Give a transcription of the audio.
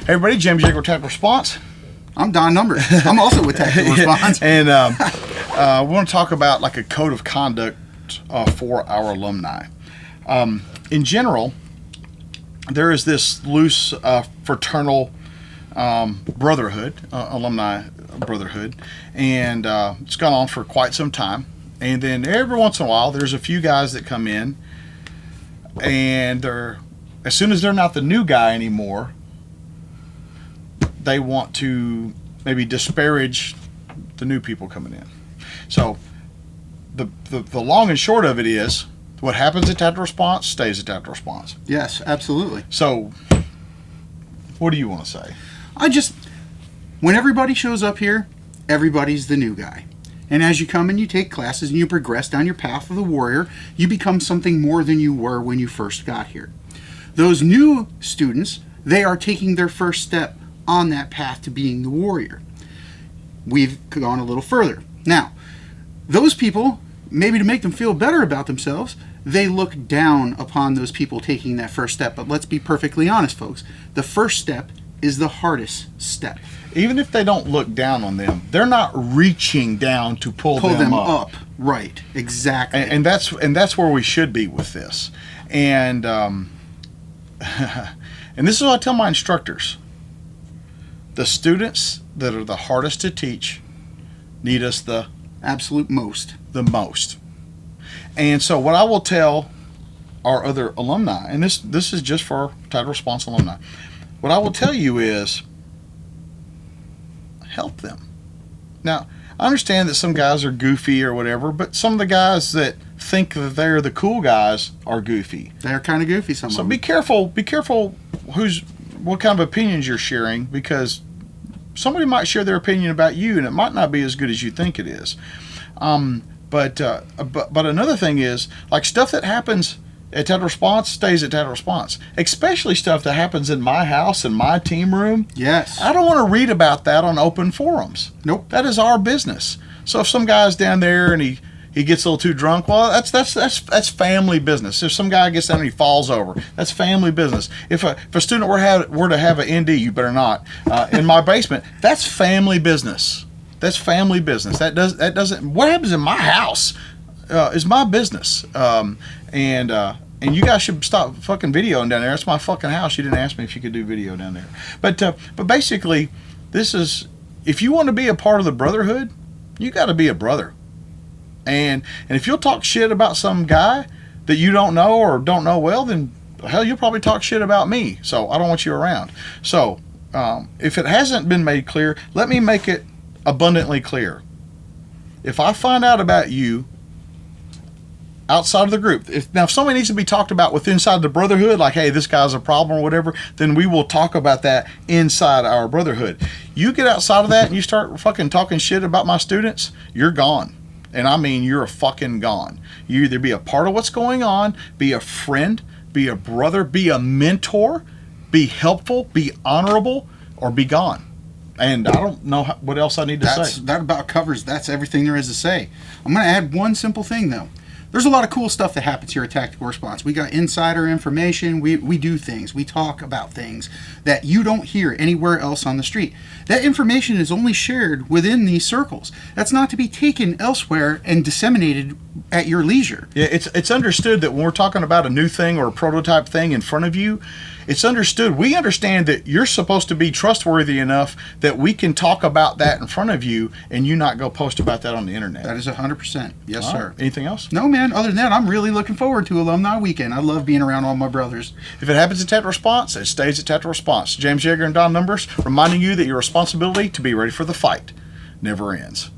Hey everybody, James Yeager with Tactical Response. I'm Don Numbers. I'm also with Tactical Response. And we want to talk about like a code of conduct for our alumni. In general, there is this loose fraternal brotherhood, alumni brotherhood, and it's gone on for quite some time. And then every once in a while, there's a few guys that come in, and as soon as they're not the new guy anymore, they want to maybe disparage the new people coming in. So the long and short of it is, what happens at Tactical Response stays at Tactical Response. Yes, absolutely. So what do you want to say? When everybody shows up here, everybody's the new guy. And as you come and you take classes and you progress down your path of the warrior, you become something more than you were when you first got here. Those new students, they are taking their first step on that path to being the warrior. We've gone a little further. Now, those people, maybe to make them feel better about themselves, they look down upon those people taking that first step. But let's be perfectly honest, folks. The first step is the hardest step. Even if they don't look down on them, they're not reaching down to pull them up. Right, exactly. And that's where we should be with this. And and this is what I tell my instructors. The students that are the hardest to teach need us the most. And so what I will tell our other alumni, and this is just for Tactical Response alumni, what I will tell you is help them. Now, I understand that some guys are goofy or whatever, but some of the guys that think that they're the cool guys are goofy. They're kind of goofy, some of them. So be careful what kind of opinions you're sharing, because somebody might share their opinion about you and it might not be as good as you think it is. But another thing is, like, stuff that happens at Tactical Response stays at Tactical Response, especially stuff that happens in my house, in my team room. Yes. I don't want to read about that on open forums. Nope. That is our business. So if some guy's down there and he gets a little too drunk, well, that's family business. If some guy gets down and he falls over, that's family business. If a student were to have an ND, you better not, in my basement, that's family business. That's family business. That doesn't. What happens in my house is my business. And you guys should stop fucking videoing down there. It's my fucking house. You didn't ask me if you could do video down there. But basically, this is, if you want to be a part of the brotherhood, you got to be a brother. And if you'll talk shit about some guy that you don't know or don't know well, then hell, you'll probably talk shit about me. So I don't want you around. So if it hasn't been made clear, let me make it abundantly clear. If I find out about you outside of the group, if somebody needs to be talked about with inside the brotherhood, like, hey, this guy's a problem or whatever, then we will talk about that inside our brotherhood. You get outside of that and you start fucking talking shit about my students, you're gone. And I mean, you're fucking gone. You either be a part of what's going on, be a friend, be a brother, be a mentor, be helpful, be honorable, or be gone. And I don't know what else I need to say. That about covers, that's everything there is to say. I'm going to add one simple thing, though. There's a lot of cool stuff that happens here at Tactical Response. We got insider information. We do things. We talk about things that you don't hear anywhere else on the street. That information is only shared within these circles. That's not to be taken elsewhere and disseminated at your leisure. Yeah, it's understood that when we're talking about a new thing or a prototype thing in front of you, it's understood. We understand that you're supposed to be trustworthy enough that we can talk about that in front of you and you not go post about that on the internet. That is 100%. Yes, sir. Anything else? No, man. Other than that, I'm really looking forward to Alumni Weekend. I love being around all my brothers. If it happens at Tactical Response, it stays at Tactical Response. James Yeager and Don Numbers reminding you that your responsibility to be ready for the fight never ends.